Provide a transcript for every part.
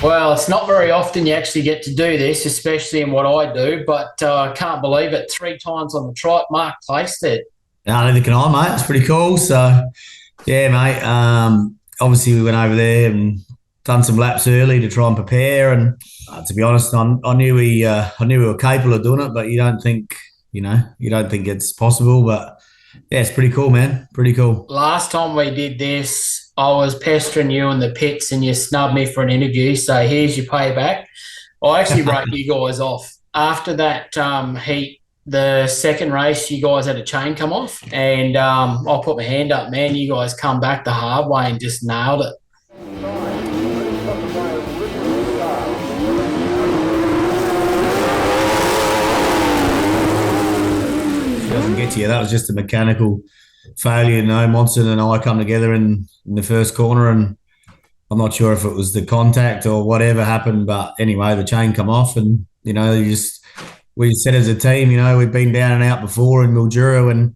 Well, it's not very often you actually get to do this, especially in what I do, but I can't believe it. 3 times on the trot, Mark Plaisted. No, neither can I, mate. It's pretty cool. So, yeah, mate. Obviously, we went over there and done some laps early to try and prepare. And to be honest, I knew I knew we were capable of doing it, but you don't think, you don't think it's possible. But yeah, it's pretty cool, man. Pretty cool. Last time we did this, I was pestering you in the pits and you snubbed me for an interview, so here's your payback. I actually wrote you guys off. After that heat, the second race, you guys had a chain come off, and I'll put my hand up, man. You guys come back the hard way and just nailed it. Doesn't get to you. That was just a mechanical failure. Monson and I come together in the first corner, and I'm not sure if it was the contact or whatever happened, but anyway, the chain come off, and we said as a team, we've been down and out before in Mildura, and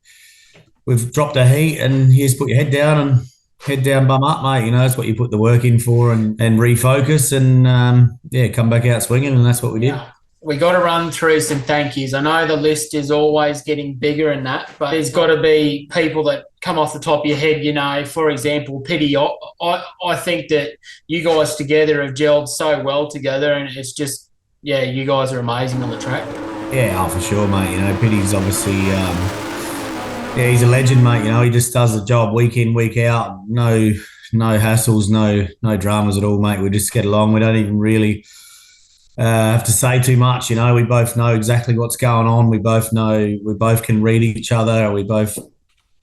we've dropped a heat, and you just put your head down, bum up, mate. That's what you put the work in for, and refocus, and come back out swinging, and that's what we did. Yeah. We got to run through some thank yous. I know the list is always getting bigger and that, but there's got to be people that come off the top of your head. For example, Pirie. I think that you guys together have gelled so well together, and it's just, you guys are amazing on the track. Yeah, for sure, mate. Pirie's obviously, he's a legend, mate. He just does the job week in, week out. No hassles, no dramas at all, mate. We just get along. We don't even really have to say too much. We both know exactly what's going on. We both know, we both can read each other. We both,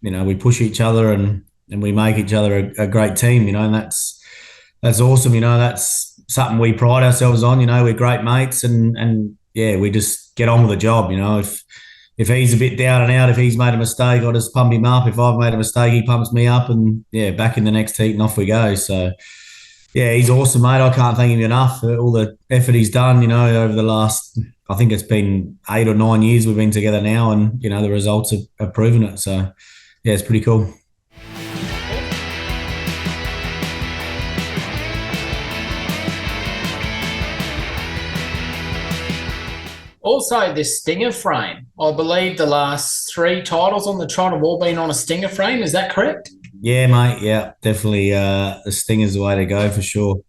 we push each other, and we make each other a great team, and that's awesome. That's something we pride ourselves on. We're great mates, and we just get on with the job. If he's a bit down and out, if he's made a mistake, I just pump him up. If I've made a mistake, he pumps me up, and back in the next heat and off we go. So yeah, he's awesome, mate. I can't thank him enough for all the effort he's done, over the last, I think it's been 8 or 9 years we've been together now, and, the results have proven it. So, yeah, it's pretty cool. Also, the Stinger frame. I believe the last 3 titles on the trot have all been on a Stinger frame. Is that correct? Yeah, mate. Yeah, definitely. The Stinger's the way to go for sure.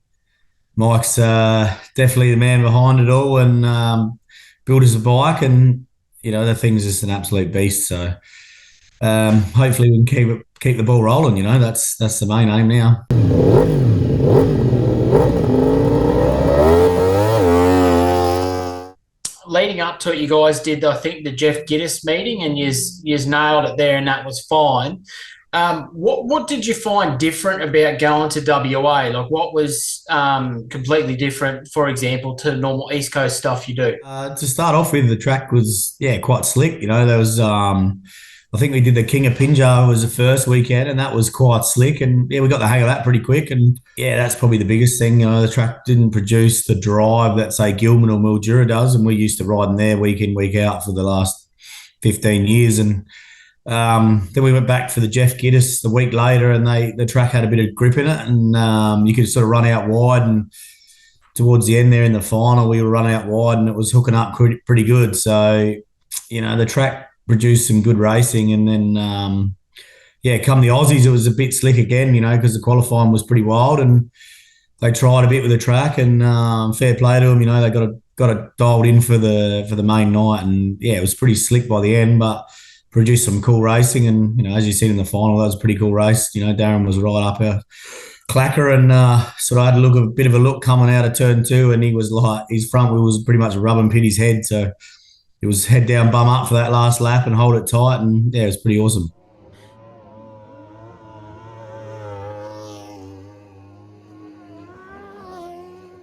Mike's definitely the man behind it all, and built us a bike, and the thing's just an absolute beast. So hopefully we can keep the ball rolling. That's the main aim now. Leading up to it, you guys did, I think, the Jeff Giddis meeting, and you nailed it there, and that was fine. What did you find different about going to WA? Like, what was completely different, for example, to normal East Coast stuff you do? To start off with, the track was quite slick. There was I think we did the King of Pinjar was the first weekend, and that was quite slick, and we got the hang of that pretty quick. And that's probably the biggest thing. The track didn't produce the drive that, say, Gillman or Mildura does, and we used to ride in there week in, week out for the last 15 years. And then we went back for the Jeff Giddis the week later, and the track had a bit of grip in it, and you could sort of run out wide. And towards the end there in the final, we were running out wide, and it was hooking up pretty good. So, the track produced some good racing, and then come the Aussies, it was a bit slick again, because the qualifying was pretty wild, and they tried a bit with the track, and fair play to them. They got it dialed in for the main night, and it was pretty slick by the end, but produced some cool racing. And as you said in the final, that was a pretty cool race. Darren was right up our clacker, and sort of had a bit of a look coming out of turn 2, and he was like, his front wheel was pretty much rubbing Pitty's head, so it was head down, bum up for that last lap and hold it tight, and it was pretty awesome.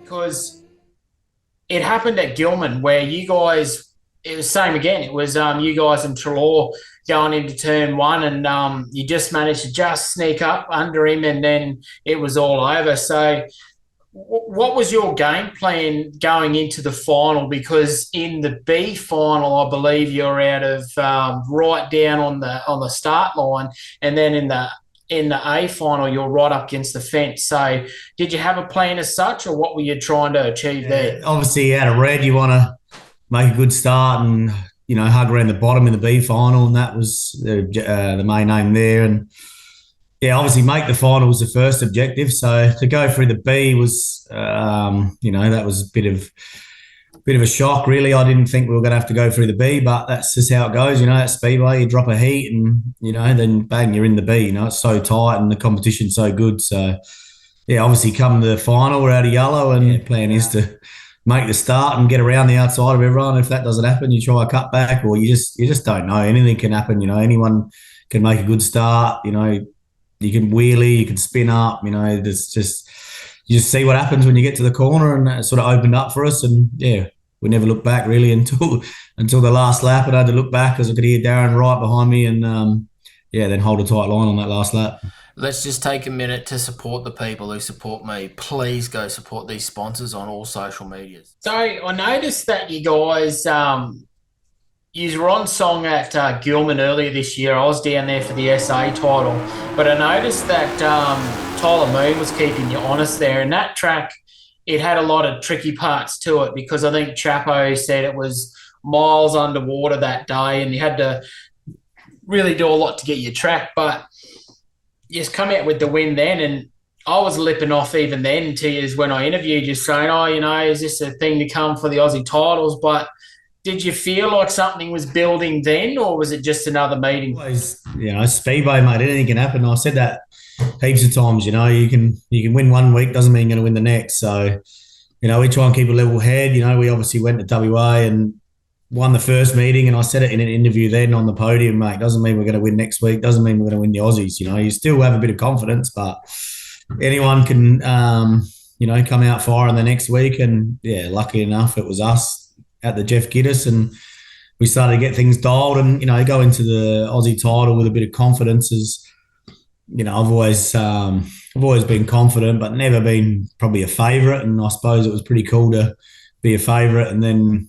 Because it happened at Gillman where you guys, it was same again. It was you guys and Trelaw going into turn 1, and you just managed to just sneak up under him, and then it was all over. So what was your game plan going into the final? Because in the B final, I believe you're out of right down on the start line, and then in the in the A final, you're right up against the fence. So did you have a plan as such, or what were you trying to achieve there? Obviously, out of red, you want to make a good start and, hug around the bottom in the B final, and that was the main aim there. And yeah, obviously make the final was the first objective. So to go through the B was, that was a bit of a shock, really. I didn't think we were going to have to go through the B, but that's just how it goes. At Speedway, you drop a heat and, then bang, you're in the B. It's so tight and the competition's so good. So, yeah, obviously come to the final, we're out of yellow, and the plan is to make the start and get around the outside of everyone. If that doesn't happen, you try a cutback, or you just don't know. Anything can happen. Anyone can make a good start. You can wheelie, you can spin up. There's just you just see what happens when you get to the corner, and it sort of opened up for us. And yeah, we never looked back really until the last lap. And I had to look back because I could hear Darren right behind me, and then hold a tight line on that last lap. Let's just take a minute to support the people who support me. Please go support these sponsors on all social medias. So I noticed that you guys, you were on song at Gillman earlier this year. I was down there for the SA title, but I noticed that Tyler Moon was keeping you honest there. And that track, it had a lot of tricky parts to it, because I think Chapo said it was miles underwater that day and you had to really do a lot to get your track. But you just come out with the win then, and I was lipping off even then to you when I interviewed you, saying, is this a thing to come for the Aussie titles? But did you feel like something was building then, or was it just another meeting? Always, Speedway, mate, anything can happen. I've said that heaps of times. You can win one week, doesn't mean you're going to win the next. So, we try and keep a level head. We obviously went to WA and won the first meeting, and I said it in an interview then on the podium, mate. Doesn't mean we're going to win next week. Doesn't mean we're going to win the Aussies. You still have a bit of confidence, but anyone can, come out firing the next week. And yeah, lucky enough, it was us at the Jeff Giddis, and we started to get things dialed and, go into the Aussie title with a bit of confidence. As I've always been confident, but never been probably a favourite. And I suppose it was pretty cool to be a favourite and then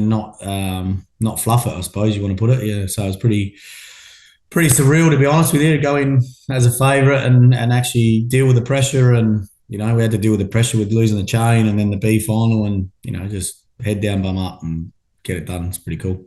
not fluff it, I suppose you want to put it. Yeah, so it was pretty surreal, to be honest with you, to go in as a favourite and actually deal with the pressure. And we had to deal with the pressure with losing the chain and then the B final, and just head down, bum up, and get it done. It's pretty cool.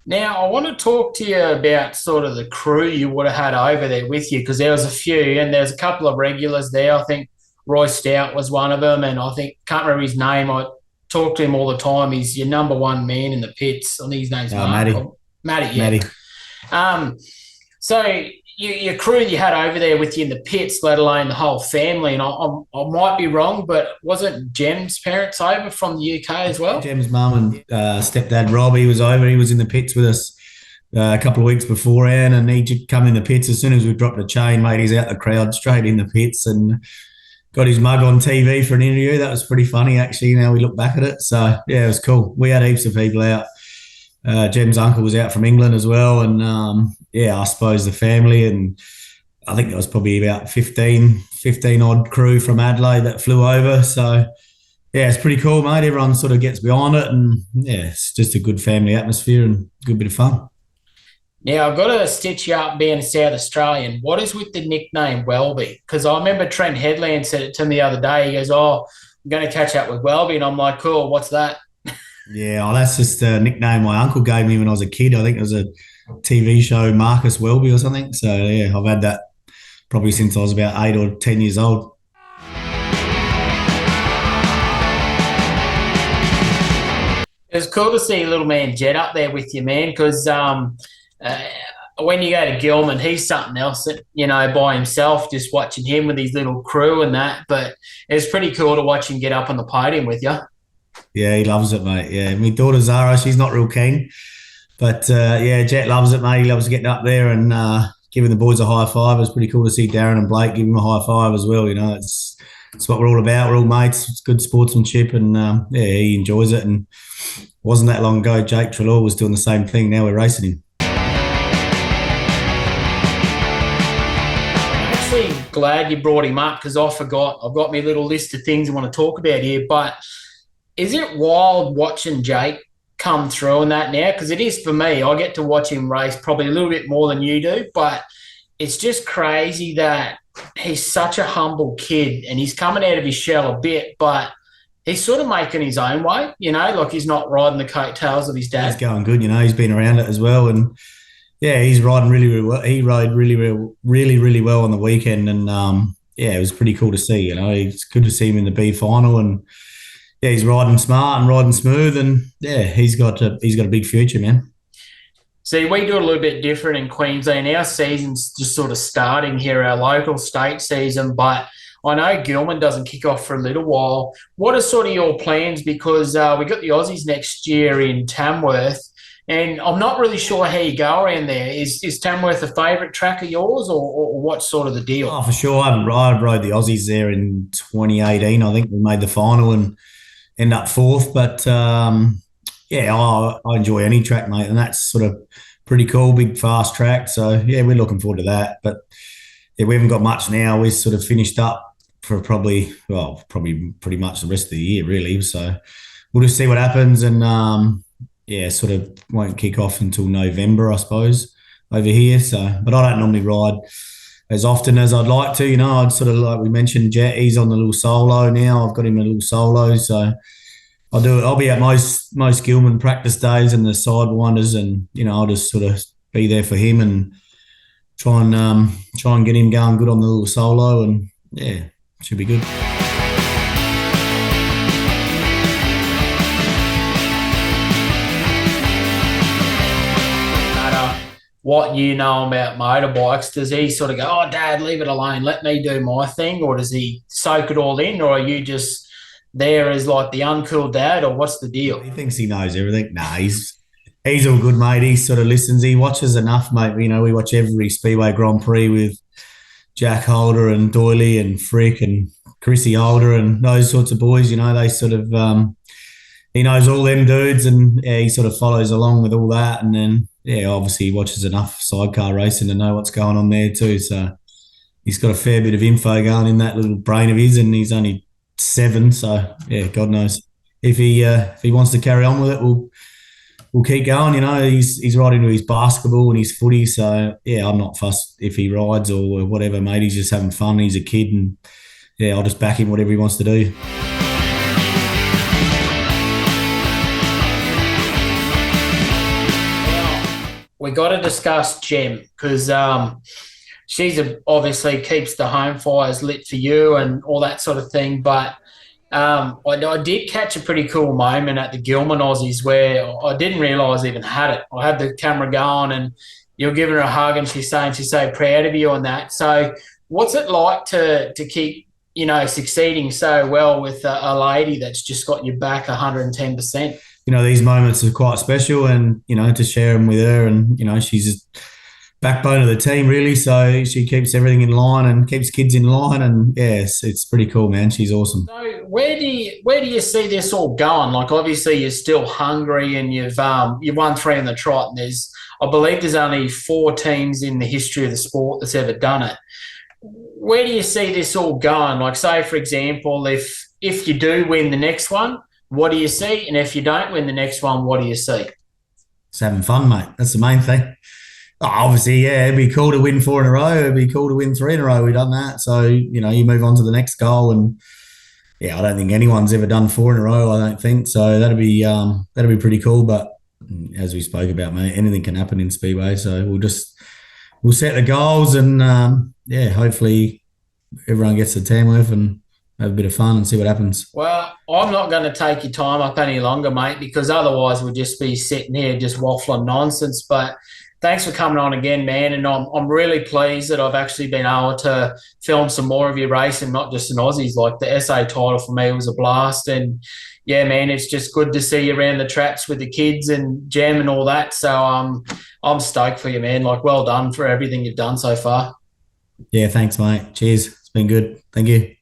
Now, I want to talk to you about sort of the crew you would have had over there with you, because there was a few, and there's a couple of regulars there. I think Roy Stout was one of them, and I can't remember his name. I talk to him all the time. He's your number one man in the pits. I think his name's Mark. Matty, yeah. Matty. So your crew you had over there with you in the pits, let alone the whole family, and I might be wrong, but wasn't Jem's parents over from the UK as well? Jem's mum and stepdad Rob, he was over. He was in the pits with us a couple of weeks beforehand, and he come in the pits as soon as we dropped the chain, mate. He's out the crowd, straight in the pits, and got his mug on TV for an interview. That was pretty funny, actually, now we look back at it. So, yeah, it was cool. We had heaps of people out. Jem's uncle was out from England as well, and I suppose the family, and I think there was probably about 15 odd crew from Adelaide that flew over. So yeah, it's pretty cool, mate. Everyone sort of gets behind it, and yeah, it's just a good family atmosphere and a good bit of fun. Now, I've got to stitch you up being a South Australian. What is with the nickname Welby? Because I remember Trent Headland said it to me the other day. He goes, I'm going to catch up with Welby. And I'm like, cool, what's that? Yeah, that's just a nickname my uncle gave me when I was a kid. I think it was a TV show, Marcus Welby or something. So, yeah, I've had that probably since I was about 8 or 10 years old. It was cool to see little man Jet up there with you, man, because when you go to Gillman, he's something else, by himself, just watching him with his little crew and that. But it was pretty cool to watch him get up on the podium with you. Yeah, he loves it, mate. Yeah, my daughter Zara, she's not real keen. But, Jet loves it, mate. He loves getting up there and giving the boys a high five. It was pretty cool to see Darren and Blake give him a high five as well. It's what we're all about. We're all mates. It's good sportsmanship, and, he enjoys it. And it wasn't that long ago, Jake Trelaw was doing the same thing. Now we're racing him. Actually glad you brought him up because I forgot. I've got my little list of things I want to talk about here. But is it wild watching Jake come through and that now? Because it is for me. I get to watch him race probably a little bit more than you do, but it's just crazy that he's such a humble kid and he's coming out of his shell a bit, but he's sort of making his own way, like he's not riding the coattails of his dad. He's going good, he's been around it as well. And yeah, he's riding really, really well. He rode really well on the weekend. And it was pretty cool to see, It's good to see him in the B final. And yeah, he's riding smart and riding smooth. And yeah, he's got a big future, man. See, we do a little bit different in Queensland. Our season's just sort of starting here, our local state season, but I know Gillman doesn't kick off for a little while. What are sort of your plans? Because we got the Aussies next year in Tamworth, and I'm not really sure how you go around there. Is Tamworth a favourite track of yours, or what's sort of the deal? Oh, for sure. I rode the Aussies there in 2018. I think we made the final and ended up fourth, but I enjoy any track, mate, and that's sort of pretty cool, big, fast track. So, yeah, we're looking forward to that. But, yeah, we haven't got much now. We're sort of finished up for probably pretty much the rest of the year, really. So we'll just see what happens and, sort of won't kick off until November, I suppose, over here. So, but I don't normally ride as often as I'd like to. I'd sort of, like we mentioned, Jet, he's on the little solo now. I've got him a little solo, so I'll be at most Gillman practice days and the sidewinders, and I'll just sort of be there for him and try and get him going good on the little solo, and yeah, should be good. What you know about motorbikes, does he sort of go, "Oh, Dad, leave it alone, let me do my thing," or does he soak it all in, or are you just there as like the uncool dad, or what's the deal? He thinks he knows everything. Nah, he's all good, mate. He sort of listens. He watches enough, mate. We watch every Speedway Grand Prix with Jack Holder and Doyley and Frick and Chrissy Holder and those sorts of boys. They sort of he knows all them dudes, and yeah, he sort of follows along with all that. And then obviously he watches enough sidecar racing to know what's going on there too. So he's got a fair bit of info going in that little brain of his, and he's only 7, so yeah, God knows if he wants to carry on with it, we'll keep going. He's right into his basketball and his footy, so yeah, I'm not fussed if he rides or whatever, mate. He's just having fun. He's a kid, and yeah, I'll just back him whatever he wants to do. We got to discuss Gem because she's obviously keeps the home fires lit for you and all that sort of thing. But I did catch a pretty cool moment at the Gillman Aussies where I didn't realise I even had it. I had the camera going and you're giving her a hug and she's saying she's so proud of you on that. So what's it like to keep, succeeding so well with a lady that's just got your back 110%? These moments are quite special, and, to share them with her, and, she's backbone of the team, really. So she keeps everything in line and keeps kids in line, and yes, it's pretty cool, man. She's awesome. So where do you see this all going? Like, obviously you're still hungry, and you've won 3 on the trot, and I believe there's only 4 teams in the history of the sport that's ever done it. Where do you see this all going? Like, say for example, if you do win the next one, what do you see? And if you don't win the next one, what do you see? It's having fun, mate. That's the main thing. Obviously, yeah, it'd be cool to win 4 in a row. It'd be cool to win 3 in a row. We've done that. So, you move on to the next goal. And, yeah, I don't think anyone's ever done 4 in a row, I don't think. So that'd be pretty cool. But as we spoke about, mate, anything can happen in Speedway. So we'll set the goals and, hopefully everyone gets to Tamworth and have a bit of fun and see what happens. Well, I'm not going to take your time up any longer, mate, because otherwise we'll just be sitting here just waffling nonsense. But thanks for coming on again, man. And I'm really pleased that I've actually been able to film some more of your racing, not just in Aussies. Like the SA title for me was a blast. And yeah, man, it's just good to see you around the traps with the kids and Gem and all that. So I'm stoked for you, man. Like, well done for everything you've done so far. Yeah, thanks, mate. Cheers. It's been good. Thank you.